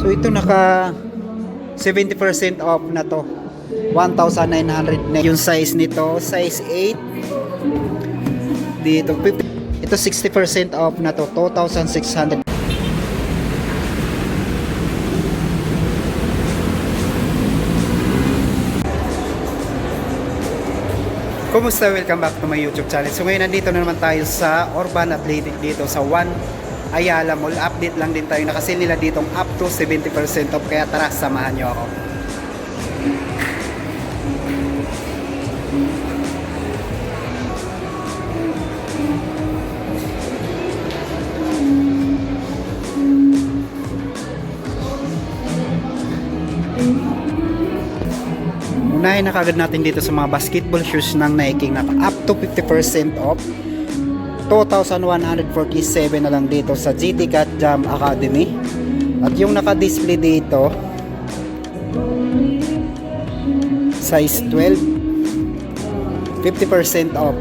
So ito naka 70% off na to. 1,900 na yung size nito, size 8. Dito 50, ito 60% off na to, 2,600. Kumusta? Welcome back to my YouTube channel. So ngayon nandito na naman tayo sa Urban Athletic dito sa One Ayala Mall. Update lang din tayo. Nakasil nila ditong up to 70% off. Kaya tara, samahan nyo ako. Unahin na kagad natin dito sa mga basketball shoes ng Nike na up to 50% off. 2,147 na lang dito sa GT Cat Jam Academy. At yung naka-display dito, size 12, 50% off.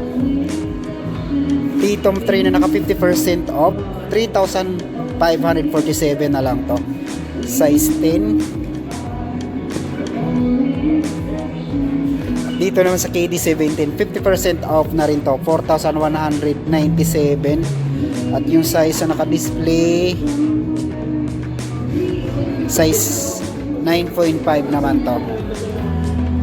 Titom 3 na naka 50% off, 3,547 na lang to. Size 10. Dito naman sa KD17, 50% off na rin to, 4,197. At yung size na naka-display, size 9.5 naman to.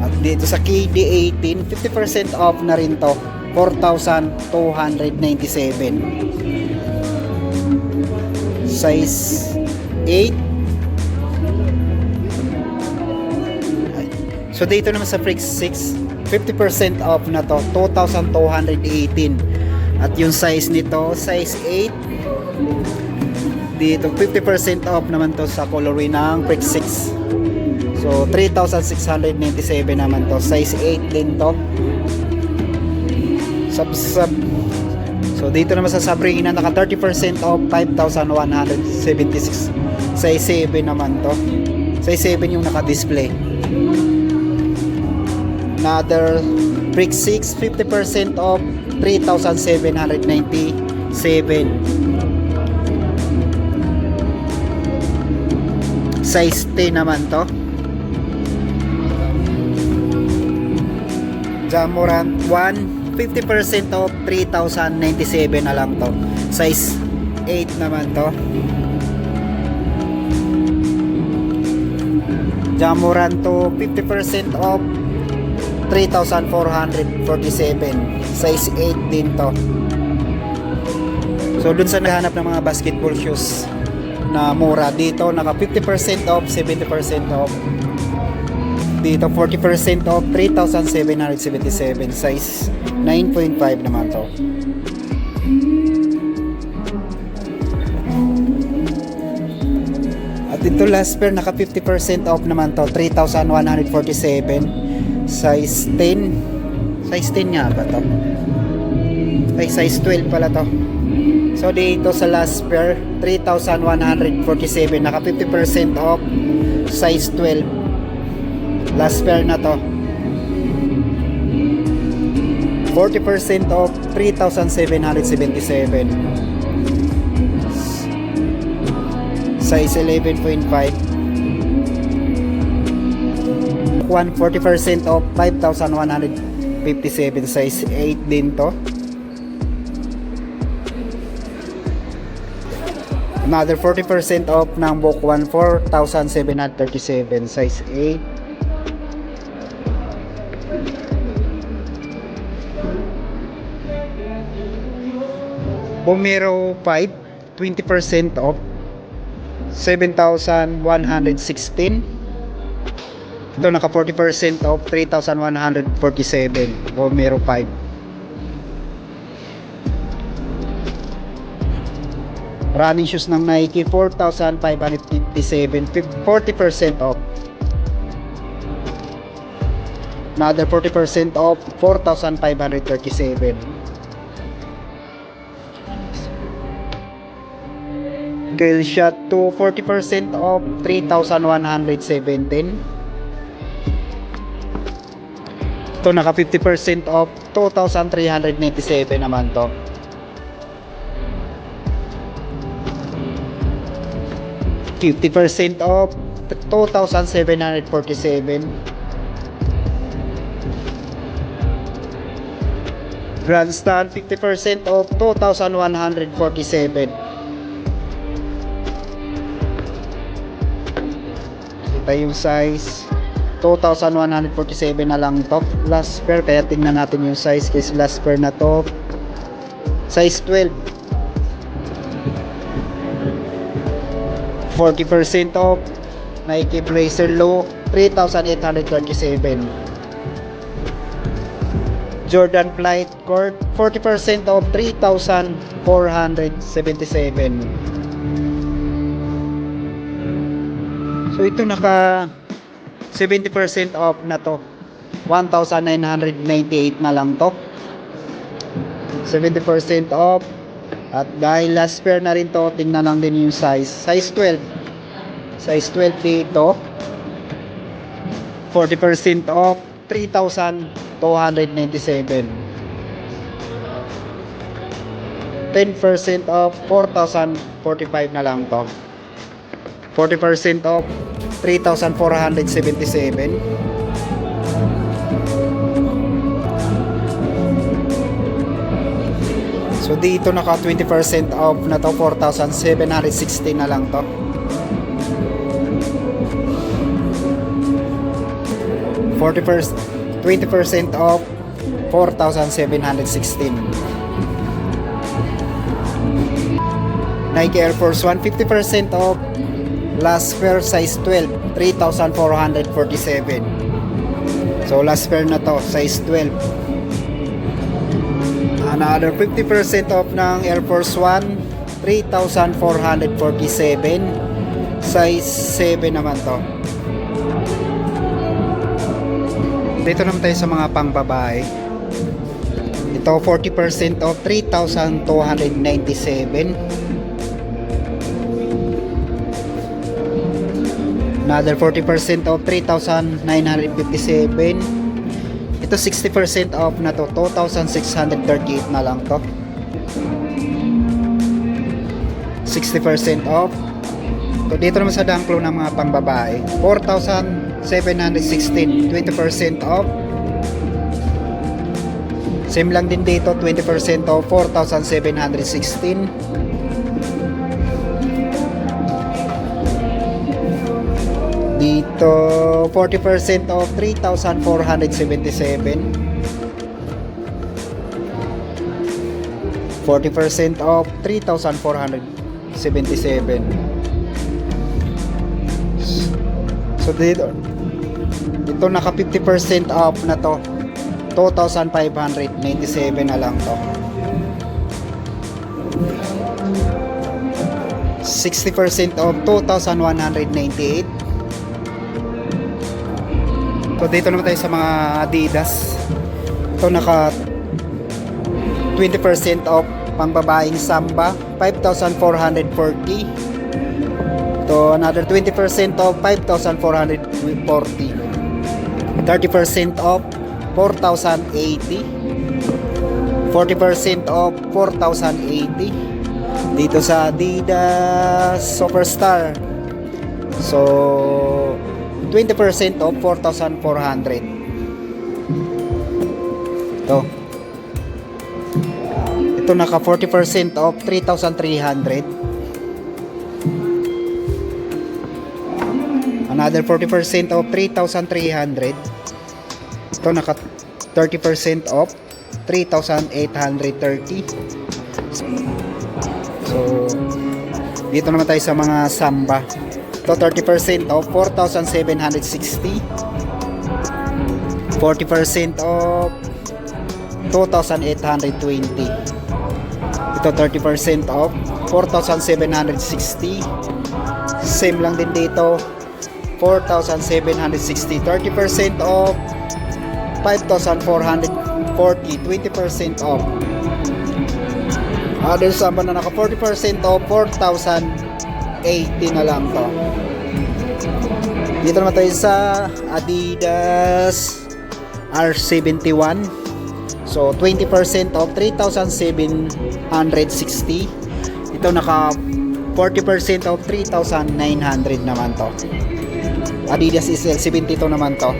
At dito sa KD18, 50% off na rin to, 4,297. Size 8. So dito naman sa Freak 6, 50% off na to, 2,218. At yung size nito, size 8. Dito 50% off naman to sa colorway ng Freak 6. So 3,697 naman to, size 8 din to. So dito naman sa Sabrina, naka 30% off, 5,176. Size 7 naman to. Size 7 yung naka-display. Another Freak 6, 50% off, 3,797. Size 10 naman to. Jamorant 1, 50% off, 3,097 na lang to. Size 8 naman to. Jamorant 2, 50% off, 3,447. Size 8 din to. So dun sa naghahanap ng mga basketball shoes na mura, dito naka 50% off, 70% off. Dito 40% off, 3,777. Size 9.5 naman to. At dito last pair naka 50% off naman to, 3,147. Size 10. Size 10 nga ba to? Ay, size 12 pala to. So dito sa last pair, 3,147, naka 50% off, size 12. Last pair na to. 40% off, 3,777. Size 11.5. 40% off, 5,157. Size 8 din to. Another 40% off ng Book 1, 4,737. Size 8. Bomero 5, 20% off, 7,116. Ito naka 40% off, 3,147. Bomero 5. Running shoes ng Nike, 4,557, 40% off. Another 40% off, 4,537. Kill shot to 40% off, 3,117. Ito naka 50% off, 2,397 naman to. 50% off, 2,747. Grandstand 50% off, 2,147. Ito yung size, 2,147 na lang to. Last pair, kaya tingnan natin yung size kasi last pair na to size 12. 40% off, Nike Blazer Low, 3,837. Jordan Flight Court, 40% off, 3,477. So ito naka 70% off na to, 1,998 na lang to. 70% off. At dahil last pair na rin to, tingnan lang din yung size. Size 12. Size 12 dito. 40% off, 3,297. 10% off, 4,045 na lang to. 40% off, 3,477. So dito naka 20% off na to, 4,760 na lang to. 20% off, 4,716. Nike Air Force 1, 50% off, last pair size 12, 3,447. So last pair na to, size 12. Another 50% off ng Air Force 1, 3,447. Size 7 naman to. Dito naman tayo sa mga pangbabae. Ito 40% off, 3,297. Another 40% off, 3,957. Ito 60% off na to, 2,638 na lang to. 60% off. So dito naman sa Danklo ng mga pangbabae, 4,716, 20% off. Same lang din dito, 20% off, 4,716. Dito 40% off, 3,477. 40% off, 3,477. So dito naka 50% off na to, 2,597 na lang to. 60% off, 2,198. So dito naman tayo sa mga Adidas. Ito naka 20% off, pang babaeng Samba, 5,440. Ito another 20% off, 5,440. 30% off, 4,080. 40% off, 4,080. Dito sa Adidas Superstar, so 20% off, 4,400. Ito naka 40% off, 3,300. Another 40% off, 3,300. Ito naka 30% off, 3,830. So dito naman tayo sa mga Samba. Ito 30% off, 4,760. 40% off, 2,820. Ito 30% off, 4,760. Same lang din dito, 4,760. 30% off, 5,440. 20% off. Other Samba na naka 40% off, 4,080 na lang to. Dito naman tayo sa Adidas R71. So 20% off, 3,760. Ito naka 40% off 3,900 naman to. Adidas SL 72 naman to.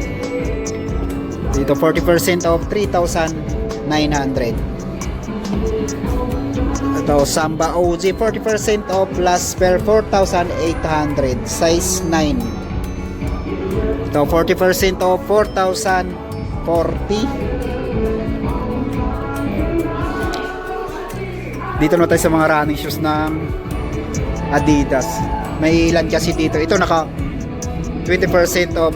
Dito 40% off 3,900. Ito Samba OG 40% off plus per 4,800 size 9. Ito 40% off 4,040. Dito na tayo sa mga running shoes ng Adidas. May ilan kasi dito. Ito naka 20% off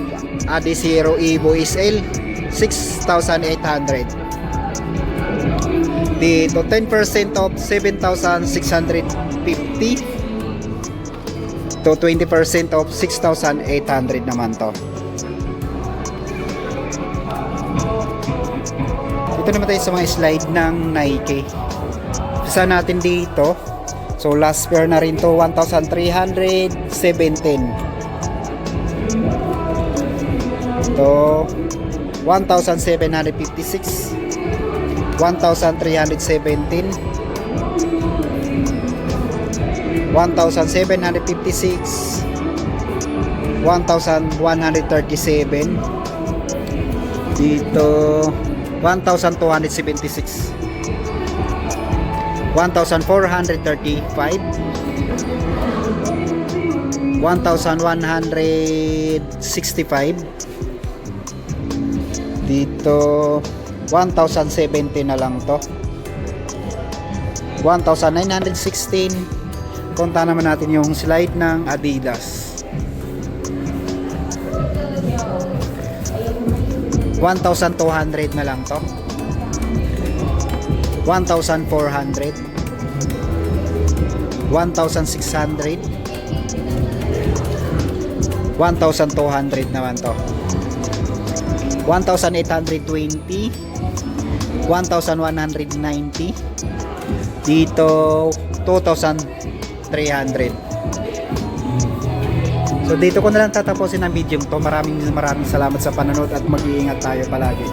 Adi Zero Evo SL 6,800. Dito 10% off 7,650. To 20% off 6,800 naman to. Dito naman tayo sa mga slide ng Nike. Isa natin dito. So last pair na rin to 1,317. To 1,756, 1,317, 1,756, 1,137, dito 1,276, 1,435, 1,165, dito 1,070 na lang to. 1,916. Konta naman natin yung slide ng Adidas. 1,200 na lang to. 1,400, 1,600, 1,200 naman to. 1,820, 1,190, dito 2,300. So dito ko na lang tatapusin ang video to. Maraming salamat sa panonood at mag-iingat tayo palagi.